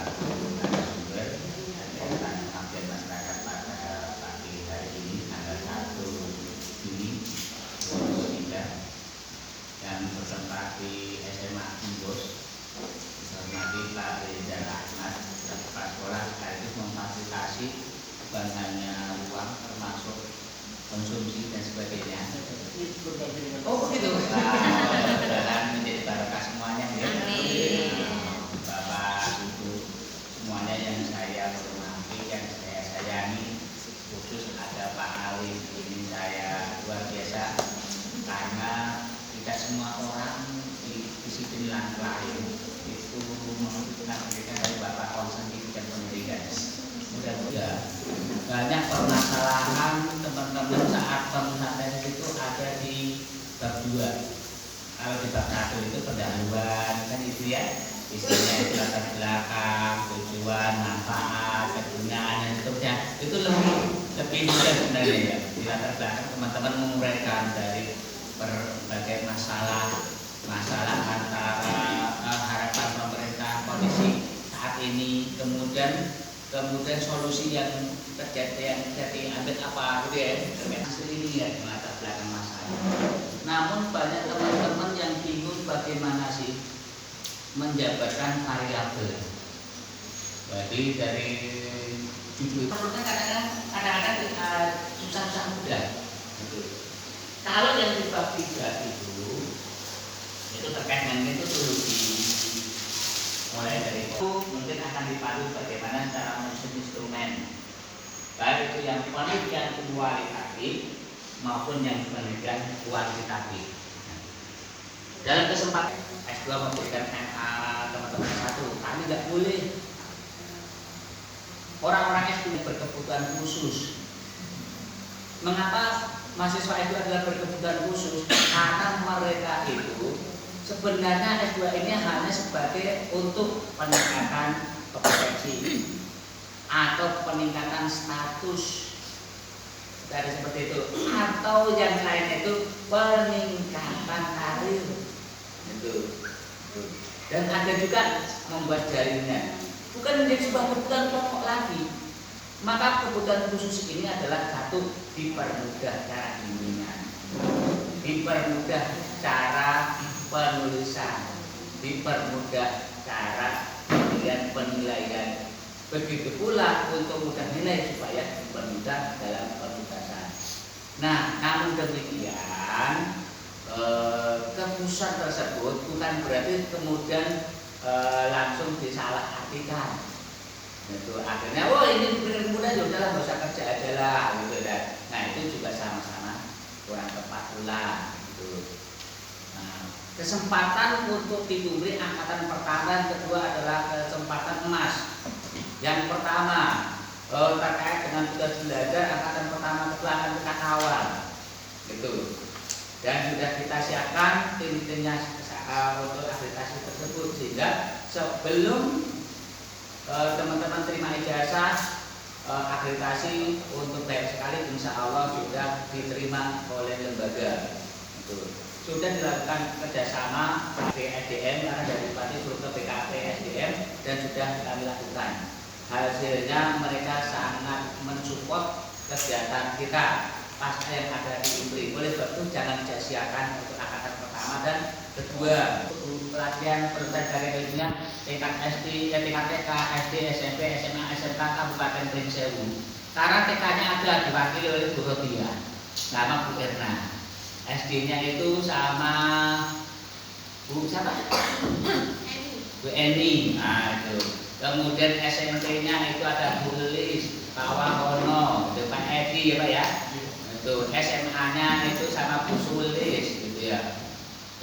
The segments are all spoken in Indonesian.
narasumber tentang pengabdian masyarakat pada pagi hari ini tanggal 1 Juni 2023 yang bertempat di SMA Umbos. Hormati Pak Reza Ahmad, Kepala Sekolah sekaligus memfasilitasi bukan hanya uang termasuk konsumsi dan sebagainya. Oh begitu. Mudah-mudahan menjadi barokah semuanya ya. Bapak Ibu semuanya yang saya hormati, yang saya sayangi, khusus ada Pak Alim, ini saya luar biasa karena tidak semua orang di disiplin lain itu membutuhkan pendidikan dari Bapak konsen di bidang pendidikan. Mudah-mudahan banyak permasalahan teman-teman saat pengusahaan itu ada di bab 2. Kalau di bab 1 itu pendahuluan kan itu ya, isinya itu latar belakang, tujuan, manfaat, kegunaan dan seterusnya. Itu lebih mudah sebenarnya ya. Di latar belakang teman-teman menguraikan dari berbagai masalah antara harapan pemerintah kondisi saat ini, kemudian solusi yang terjadi ambil apa gitu ya, hasil ini ya di latar belakang masalah. Namun banyak teman-teman yang bingung bagaimana sih menjabarkan variabel. Jadi dari judul kadang-kadang susah-susah mudah. Kalau yang di bab 3 itu terkait dengan metodologi, mulai dari itu mungkin akan dipadu bagaimana cara menyusun instrumen, baik itu yang penelitian kualitatif maupun yang penelitian kuantitatif. Dalam kesempatan S2 memberikan MA teman-teman satu, kami tidak boleh orang-orang S2 berkebutuhan khusus. Mengapa mahasiswa itu adalah berkebutuhan khusus? Karena mereka itu sebenarnya S2 ini hanya sebagai untuk peningkatan kompetensi atau peningkatan status dari seperti itu, atau yang lain itu peningkatan karir itu. Dan ada juga membuat jaringan, bukan menjadi sebuah kebutuhan pokok lagi. Maka kebutuhan khusus ini adalah satu, dipermudah cara bimbingan, dipermudah cara penulisan, dipermudah cara penilaian. Begitu pula untuk mudah nilai supaya dipermudah dalam penugasan. Nah, namun demikian kekhususan tersebut bukan berarti kemudian langsung disalahartikan. Itu akhirnya, oh ini benar mudah, ya udahlah nggak usah kerja aja lah, gitu kan. Nah itu juga sama-sama kurang tepat pula. Gitu. Nah, kesempatan untuk ditunggu angkatan pertama dan kedua adalah kesempatan emas. Yang pertama terkait dengan tugas belajar, angkatan pertama kedua akan kita kawal, gitu. Dan sudah kita siapkan tim-timnya untuk akreditasi tersebut, sehingga sebelum teman-teman terima ijazah akreditasi untuk bayar sekali, insya Allah sudah diterima oleh lembaga. Itu sudah dilakukan kerjasama BSDM karena dari Bupati suruh ke BKP SDM dan sudah kami lakukan. Hasilnya mereka sangat mensupport kegiatan kita pasca yang ada di Impri. Oleh sebab itu jangan sia-siakan untuk angkatan pertama dan kedua. Pelatihan perlutan dari ilmunya tingkat SD, tingkat TK, SD, SMP, SMA, SMK Kabupaten Pringsewu. Karena TK-nya ada diwakili oleh Bu Rodia, sama Bu Erna. SD-nya itu sama Bu siapa? Bu Eni. Nah itu. Kemudian SMP-nya itu ada Bu Lis, Pak Wahono, Pak Edi ya Pak ya. Itu SMA-nya itu sama Bu Sulis gitu ya.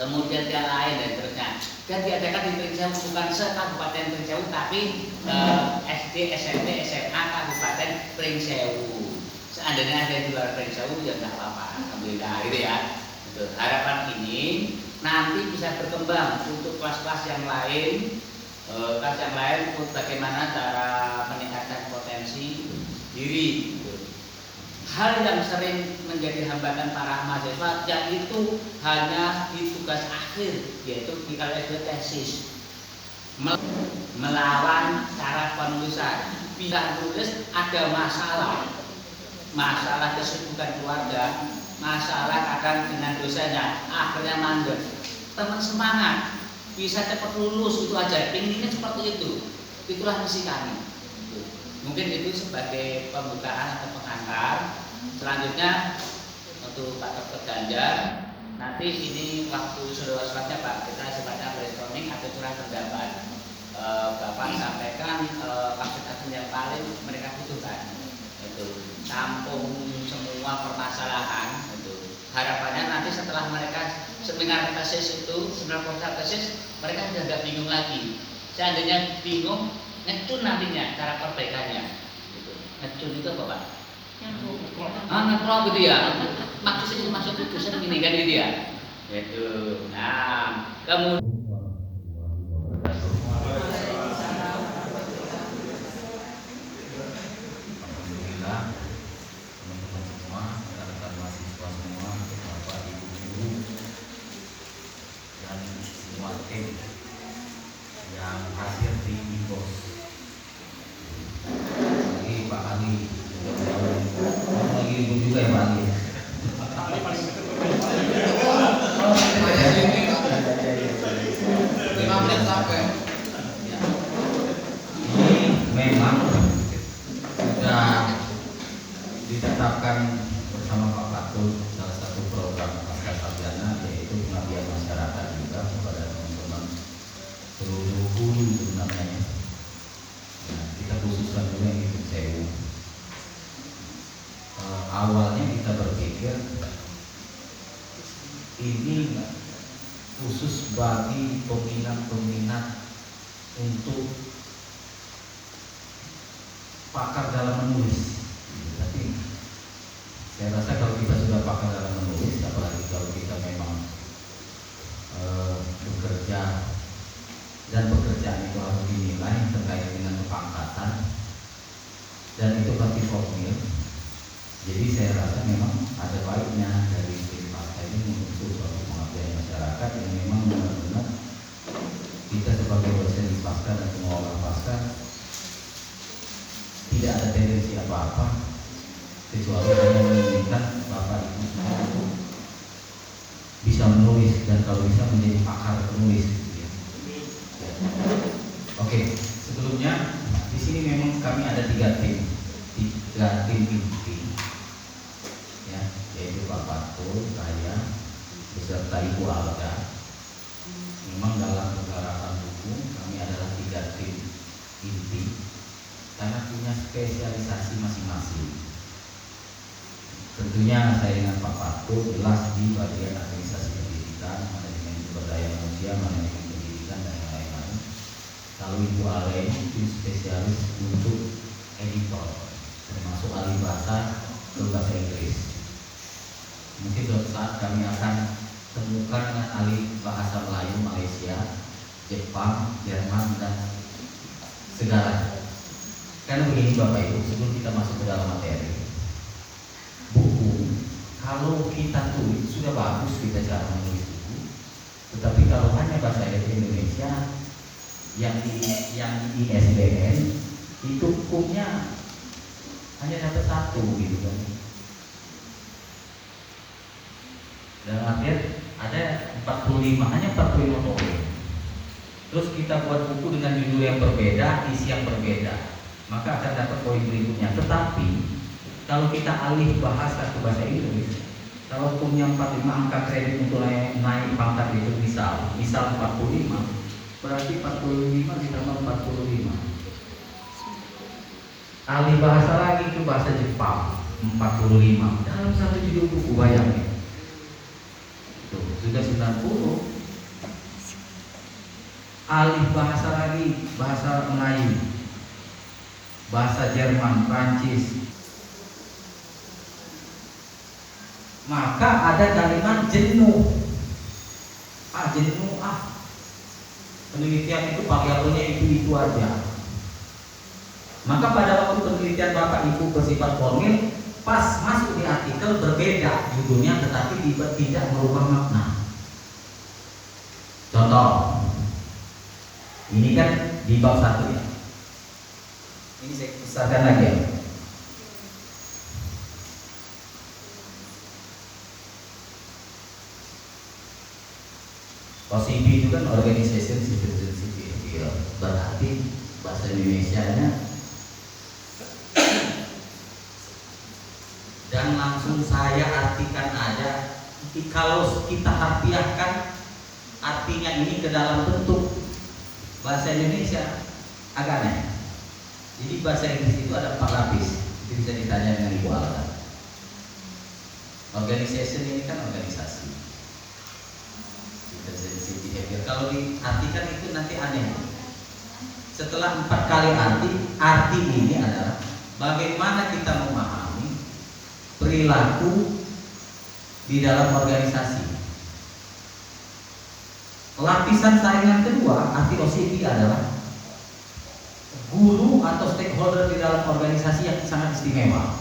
Kemudian yang lain dan seterusnya. Dan diadakan di Pringsewu, bukan se-Kabupaten Pringsewu, tapi SD, SMP, SMA Kabupaten Pringsewu. Seandainya ada di luar Pringsewu ya nggak apa-apa, alhamdulillah gitu ya. Itu. Harapan ini nanti bisa berkembang untuk kelas-kelas yang lain, untuk bagaimana cara meningkatkan potensi diri. Hal yang sering menjadi hambatan para mahasiswa yang itu hanya di tugas akhir, yaitu di kalau tesis. melawan cara penulisan. Bila tulis ada masalah kesibukan keluarga, masalah kadang dengan dosanya, akhirnya mandek. Teman semangat, bisa cepat lulus itu aja, intinya seperti itu. Itulah misi kami. Mungkin itu sebagai pembukaan atau pengantar. Selanjutnya untuk Pak Dr. Ganjar, nanti ini waktu sudah-sudah Pak, kita sifatnya brainstorming atau curah pendapat. Bapak sampaikan maksud yang paling mereka butuhkan, itu tampung semua permasalahan. Itu harapannya nanti setelah mereka seminar tesis itu, seminar proposal tesis, mereka sudah tidak bingung lagi. Seandainya bingung, ngecun nantinya cara perbaikannya. Gitu. Ngecun itu apa Pak? Ngetrok gitu ya. Maksud itu sering ini kan gitu ya. Gitu. Nah, kemudian yang hadir di Imbos. Jadi Pak Ali lagi ribut juga ya Pak Ali. Ini memang sudah ditetapkan bersama Pak Patut salah satu program pasca sarjana, yaitu pengabdian masyarakat juga kepada teman-teman seluruh guru sebenarnya. Nah, kita khususkan juga yang ikut sewu. Awalnya kita berpikir ini khusus bagi peminat-peminat untuk pakar dalam menulis. Tapi saya rasa kalau kita sudah pakar dalam menulis, apalagi kalau kita memang bekerja dan pekerjaan itu harus dinilai terkait dengan kepangkatan dan itu pasti formil. Jadi saya rasa memang ada baiknya dari tim pasca ini untuk suatu pengabdian masyarakat yang memang benar-benar kita sebagai dosen di pasca dan pengelola pasca tidak ada tendensi apa-apa kecuali hanya menginginkan Bapak Ibu semua untuk bisa menulis dan kalau bisa menjadi pakar penulis. Oke, sebelumnya di sini memang kami ada tiga tim inti, ya, yaitu Pak Patul, saya, beserta Ibu Alda. Memang dalam penggarapan buku kami adalah tiga tim inti karena punya spesialisasi masing-masing. Tentunya saya dengan Pak Patul jelas di bagian administrasi pendidikan, manajemen sumber daya manusia, manajemen pendidikan dan yang lain-lain. Kalau Ibu Ale itu spesialis untuk editor, termasuk ahli bahasa ke bahasa Inggris. Mungkin suatu saat kami akan temukan dengan ahli bahasa Melayu Malaysia, Jepang, Jerman dan segala. Karena begini Bapak Ibu, sebelum kita masuk ke dalam materi, buku kalau kita tulis sudah bagus kita cara menulis buku, tetapi kalau hanya bahasa Indonesia yang di ISBN itu hukumnya hanya dapat satu gitu kan. Dalam artian ada 45, hanya 45 poin. Terus kita buat buku dengan judul yang berbeda, isi yang berbeda, maka akan dapat poin berikutnya. Tetapi kalau kita alih bahasa ke bahasa Inggris, kalau punya 45 angka kredit untuk naik pangkat itu misal 45, berarti 45 ditambah 45. Alih bahasa lagi itu bahasa Jepang 45 dalam satu judul buku, bayangin. Tuh, sudah 90. Alih bahasa lagi bahasa Melayu, bahasa Jerman, Prancis. Maka ada kalimat jenuh. Jenuh penelitian itu variabelnya itu aja. Maka pada waktu penelitian Bapak Ibu bersifat formil, pas masuk di artikel berbeda judulnya tetapi tidak merubah makna. Contoh, Ini kan di bab 1 ya. Ini saya besarkan lagi ya. OCB itu kan Organization Citizenship, berarti bahasa Indonesia-nya, dan langsung saya artikan aja. Kalau kita harfiahkan artinya ini ke dalam bentuk bahasa Indonesia agak aneh. Jadi bahasa Inggris itu ada 4 lapis. Itu bisa ditanya dengan Ibu Alda. Organization ini kan organisasi. Citizenship behavior. Kalau diartikan itu nanti aneh. Setelah 4 kali arti ini adalah bagaimana kita memahami perilaku di dalam organisasi. Lapisan saringan kedua arti OCD adalah guru atau stakeholder di dalam organisasi yang sangat istimewa.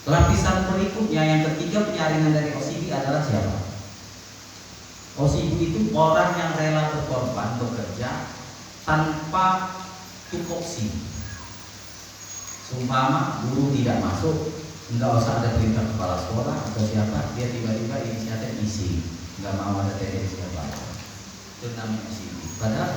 Lapisan berikutnya yang ketiga penyaringan dari OCD adalah siapa? OCD itu orang yang rela berkorban bekerja tanpa tupoksi. Sumpama guru tidak masuk, nggak usah ada perintah kepala sekolah atau siapa, dia tiba-tiba inisiatif isi, nggak mau ada tendensi apa. Itu namanya OCD. Padahal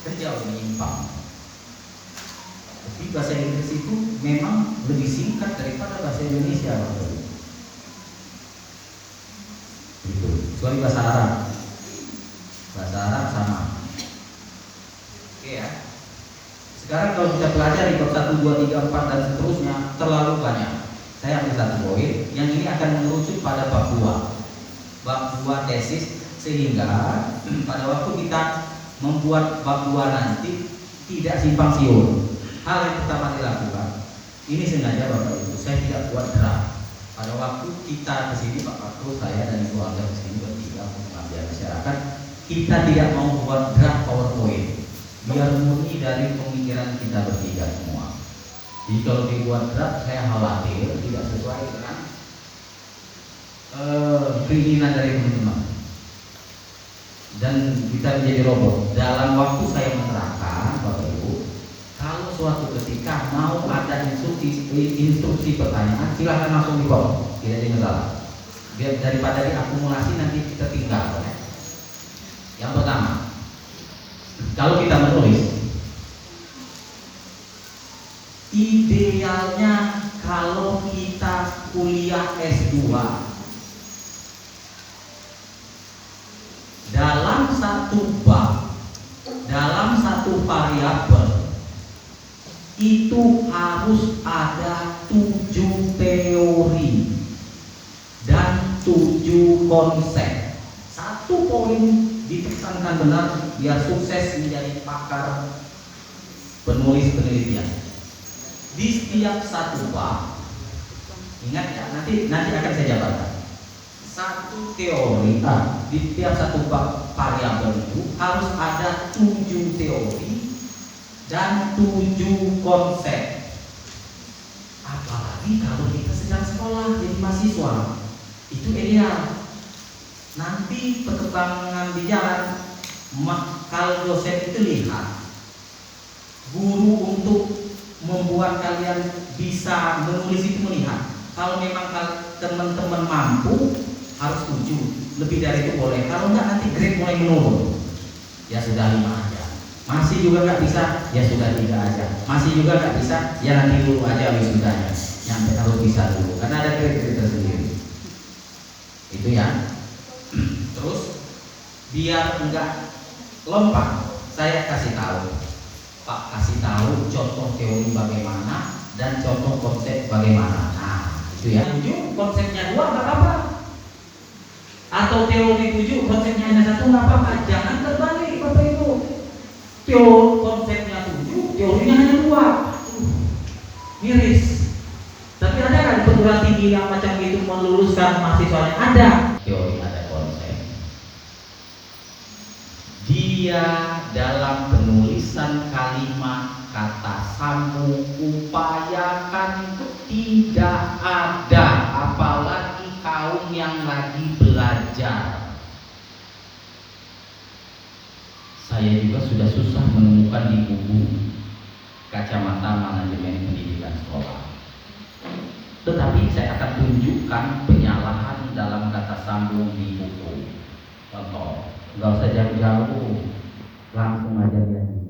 kerja udah menyimpang. Tapi bahasa Inggris itu memang lebih singkat daripada bahasa Indonesia. Itu. Kecuali bahasa Arab. Bahasa Arab sama. Oke ya. Sekarang kalau kita pelajari bab 1, 2, 3, 4 dan seterusnya terlalu banyak. Saya ambil 1 poin. Yang ini akan mengerucut pada bab 2. Bab 2 tesis, sehingga pada waktu kita membuat bab 2 nanti tidak simpang siur. Hal yang pertama dilakukan, ini sengaja Bapak Ibu, saya tidak buat draft. Pada waktu kita kesini, Pak Pakru, saya dan Ibu Alda kesini bertiga untuk mengambil masyarakat, kita tidak mau buat draft PowerPoint, biar murni dari pemikiran kita bertiga semua. Jadi kalau dibuat draft, saya khawatir tidak sesuai dengan keinginan dari teman-teman, dan kita menjadi robot. Dalam waktu saya menerangkan, Bapak Ibu, kalau suatu ketika mau ada instruksi pertanyaan, silahkan langsung di kolom, tidak ada masalah. Biar daripada diakumulasi nanti kita tinggal. Yang pertama, kalau kita menulis, idealnya kalau kita kuliah S2, dalam satu bab, dalam satu variabel, itu harus ada 7 teori dan 7 konsep. 1 poin ditekankan benar biar sukses menjadi pakar penulis penelitian. Di setiap satu bab, ingat ya, nanti akan saya jabarkan. 1 teori, di setiap satu bab variabel itu harus ada 7 teori dan 7 konsep. Apalagi kalau kita sedang sekolah jadi mahasiswa, itu ideal. Nanti perkembangan di jalan, kalau dosen itu lihat, guru untuk membuat kalian bisa menulis itu melihat. Kalau memang teman-teman mampu, harus 7, lebih dari itu boleh. Kalau enggak nanti grade mulai menurun. Ya sudah 5 aja. Masih juga nggak bisa, ya sudah 3 aja. Masih juga nggak bisa, ya nanti dulu aja wisudanya. Yang harus bisa dulu, karena ada kriteria tersendiri. Itu ya. Terus biar enggak lompat, saya kasih tahu. Pak kasih tahu contoh teori bagaimana dan contoh konsep bagaimana. Nah, itu ya. 7 konsepnya 2 nggak apa-apa. Atau teori 7 konsepnya hanya 1 nggak apa-apa. Jangan terbalik Bapak Ibu. Teori konsepnya 7, teorinya hanya 2. Miris. Tapi ada kan perguruan tinggi yang macam itu meluluskan mahasiswanya? Ada. Teori ada konsep. Dia dalam penulisan kalimat kata sambung upayakan tidak ada, apalagi kaum yang lagi belajar. saya juga sudah susah menemukan di buku kacamata manajemen pendidikan sekolah. Tetapi saya akan tunjukkan penyalahan dalam kata sambung di buku. Contoh, nggak usah jauh-jauh, langsung aja lihat.